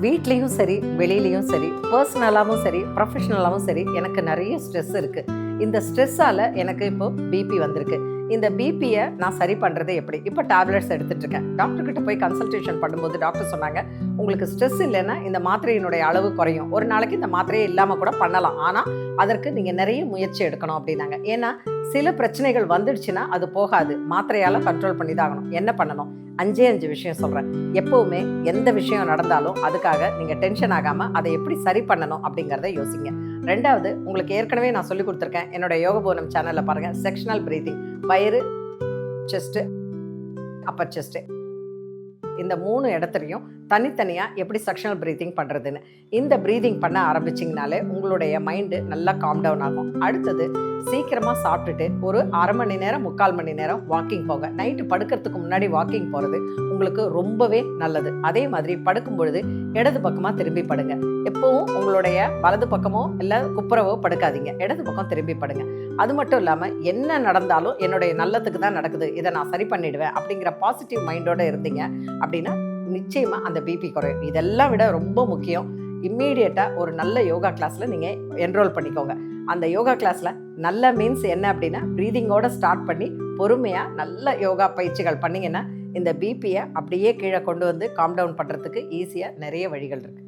வீட்லேயும் சரி, வெளியிலயும் சரி, பர்சனலாகவும் சரி, ப்ரொஃபஷ்னலாகவும் சரி, எனக்கு நிறைய ஸ்ட்ரெஸ் இருக்குது. இந்த ஸ்ட்ரெஸ்ஸால் எனக்கு இப்போது பிபி வந்திருக்கு. இந்த பிபியை நான் சரி பண்ணுறது எப்படி? இப்போ டேப்லெட்ஸ் எடுத்துகிட்ருக்கேன். டாக்டர்கிட்ட போய் கன்சல்டேஷன் பண்ணும்போது டாக்டர் சொன்னாங்க, உங்களுக்கு ஸ்ட்ரெஸ் இல்லைன்னா இந்த மாத்திரையினுடைய அளவு குறையும். ஒரு நாளைக்கு இந்த மாத்திரையே இல்லாமல் கூட பண்ணலாம். ஆனால் அதற்கு நீங்கள் நிறைய முயற்சி எடுக்கணும் அப்படின்னாங்க. ஏன்னா சில பிரச்சனைகள் வந்துடுச்சுன்னா அது போகாது. மாத்திரையால் கண்ட்ரோல் பண்ணி தான் ஆகணும். என்ன பண்ணணும்? 5 விஷயம் சொல்கிறேன். எப்போவுமே எந்த விஷயம் நடந்தாலும் அதுக்காக நீங்கள் டென்ஷன் ஆகாமல் அதை எப்படி சரி பண்ணணும் அப்படிங்கிறத யோசிங்க. 2வது, உங்களுக்கு ஏற்கனவே நான் சொல்லி கொடுத்துருக்கேன். என்னோட யோகபோனம் சேனலில் பாருங்கள். செக்ஷனல் பிரீத்திங், வயிறு, செஸ்ட்டு, அப்பர் செஸ்ட்டு, இந்த 3 இடத்துலையும் தனித்தனியாக எப்படி செக்ஷனல் ப்ரீத்திங் பண்ணுறதுன்னு இந்த ப்ரீதிங் பண்ண ஆரம்பிச்சிங்கனாலே உங்களுடைய மைண்டு நல்லா காம் டவுன் ஆகும். அடுத்தது, சீக்கிரமாக சாப்பிட்டுட்டு ஒரு 1/2 மணி நேரம் 3/4 மணி நேரம் வாக்கிங் போங்க. நைட்டு படுக்கிறதுக்கு முன்னாடி வாக்கிங் போகிறது உங்களுக்கு ரொம்பவே நல்லது. அதே மாதிரி படுக்கும் பொழுது இடது பக்கமாக திரும்பி படுங்க. எப்போவும் உங்களுடைய வலது பக்கமோ இல்லை குப்புறவோ படுக்காதீங்க. இடது பக்கம் திரும்பி படுங்க. அது மட்டும் இல்லாமல் என்ன நடந்தாலும் என்னுடைய நல்லதுக்கு தான் நடக்குது, இதை நான் சரி பண்ணிடுவேன் அப்படிங்கிற பாசிட்டிவ் மைண்டோடு இருந்தீங்க அப்படின்னா நிச்சயமாக அந்த பிபி குறையும். இதெல்லாம் விட ரொம்ப முக்கியம், இம்மீடியட்டாக ஒரு நல்ல யோகா கிளாஸில் நீங்கள் என்ரோல் பண்ணிக்கோங்க. அந்த யோகா கிளாஸில் நல்ல மீன்ஸ் என்ன அப்படின்னா, ப்ரீதிங்கோடு ஸ்டார்ட் பண்ணி பொறுமையாக நல்ல யோகா பயிற்சிகள் பண்ணிங்கன்னா இந்த பிபியை அப்படியே கீழே கொண்டு வந்து காம் டவுன் பண்ணுறதுக்கு ஈஸியாக நிறைய வழிகள் இருக்குது.